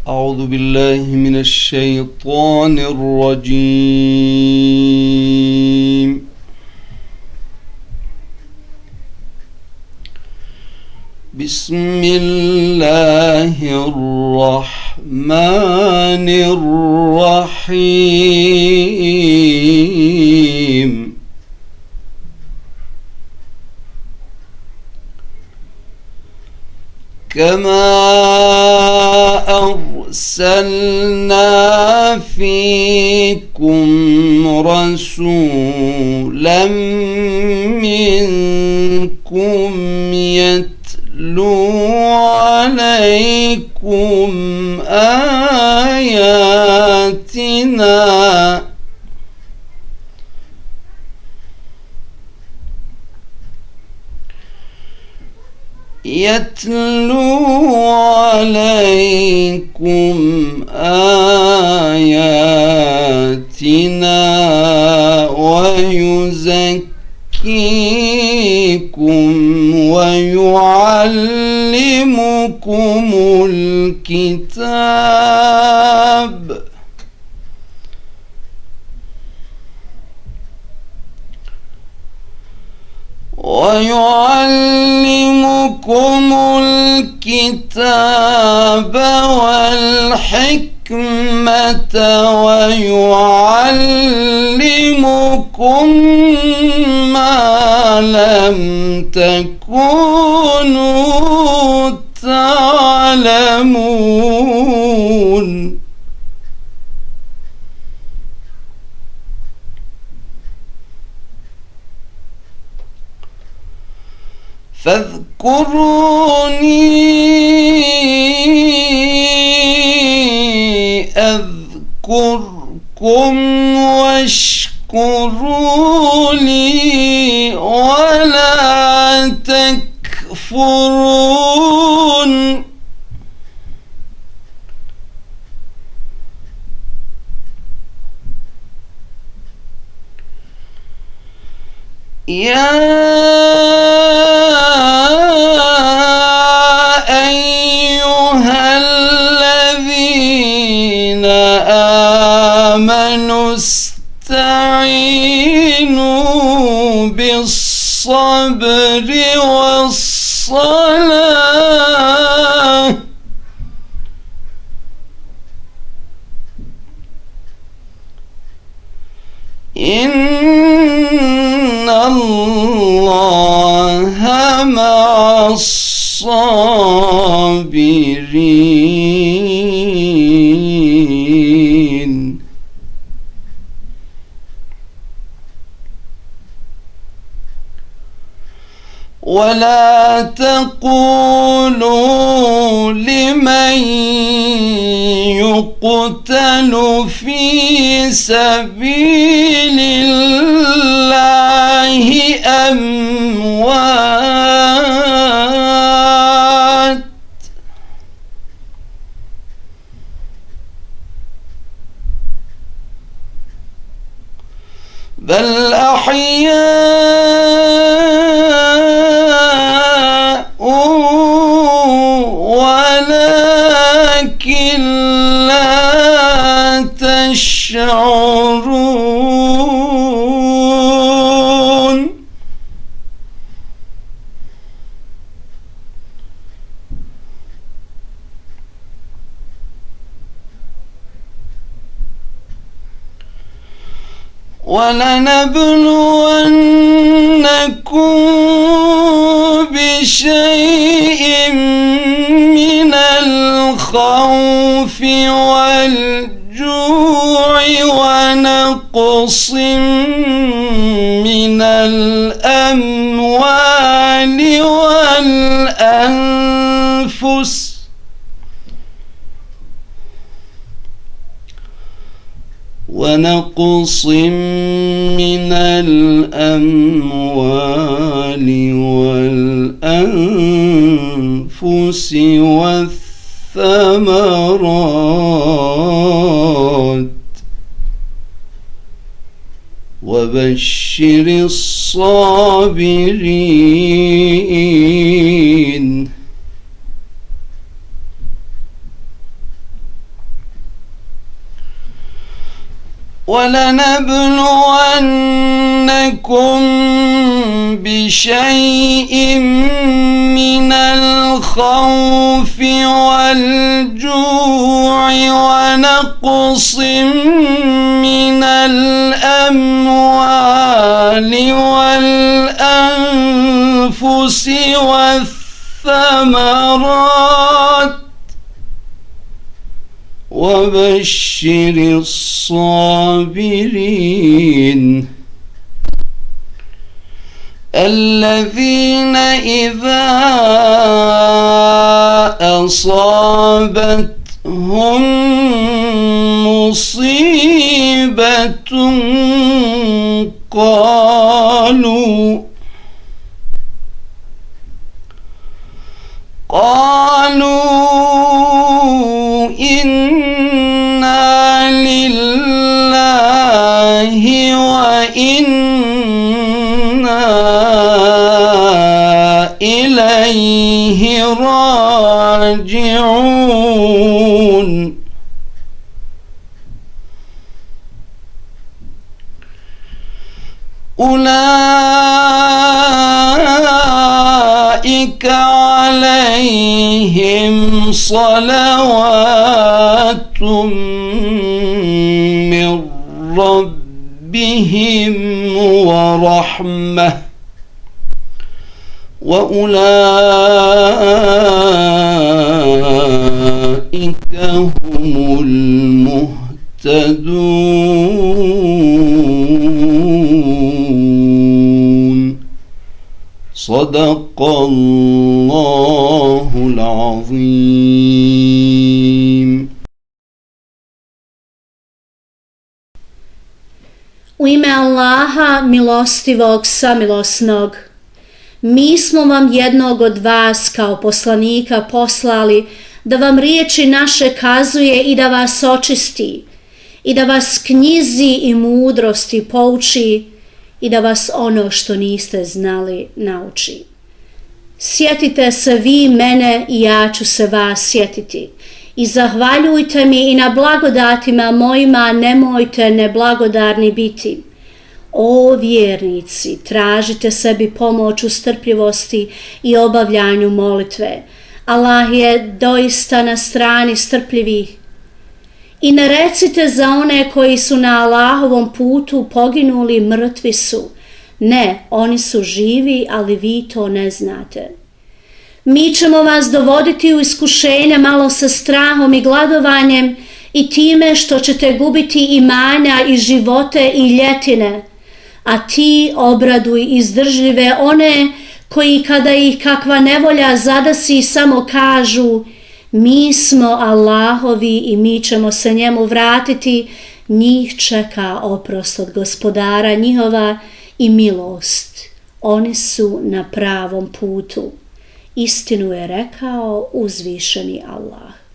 أعوذ بالله من الشيطان الرجيم. بسم الله الرحمن الرحيم. كما أرسلنا فيكم رسولا منكم يتلو عليكم آياتنا ويزكيكم ويعلمكم الكتاب والحكمة ويعلمكم ما لم تكونوا تعلمون. فاذكروني أذكركم واشكروا لي ولا تكفرون. يا أيها الذين آمنوا استعينوا بالصبر والصلاة إن الله مع الصابرين. ولا تقولوا لمن يقتل في سبيل الله أموات بل أحياء ولكن لا تشعرون. ولنبلونكم بشيء من الخوف والجوع ونقص من الأموال والأنفس والثمرات وبشر الصابرين. ولنبلونكم بشيء من الخوف والجوع ونقص من الأموال والأنفس والثمرات وبشر الصابرين الذين إذا أصابتهم مصيبة قالوا إنا لله وإنا إليه راجعون أولئك عليهم صلوات من ربهم ورحمة وأولئك هم المهتدون صدق الله العظيم. U ime Allaha, milostivog, samilosnog. Mi smo vam jednog od vas kao poslanika poslali da vam riječi naše kazuje i da vas očisti, i da vas knjizi i mudrosti pouči, i da vas ono što niste znali nauči. Sjetite se vi mene i ja ću se vas sjetiti. I zahvaljujte mi i na blagodatima mojima nemojte neblagodarni biti. O vjernici, tražite sebi pomoć u strpljivosti i obavljanju molitve. Allah je doista na strani strpljivih. I ne recite za one koji su na Allahovom putu poginuli, mrtvi su. Ne, oni su živi, ali vi to ne znate. Mi ćemo vas dovoditi u iskušenja malo sa strahom i gladovanjem i time što ćete gubiti imanja i živote i ljetine, a ti obraduj izdržljive one koji kada ih kakva nevolja zadasi samo kažu mi smo Allahovi i mi ćemo se njemu vratiti, njih čeka oprost od gospodara njihova i milost. Oni su na pravom putu. Istinu je rekao uzvišeni Allah.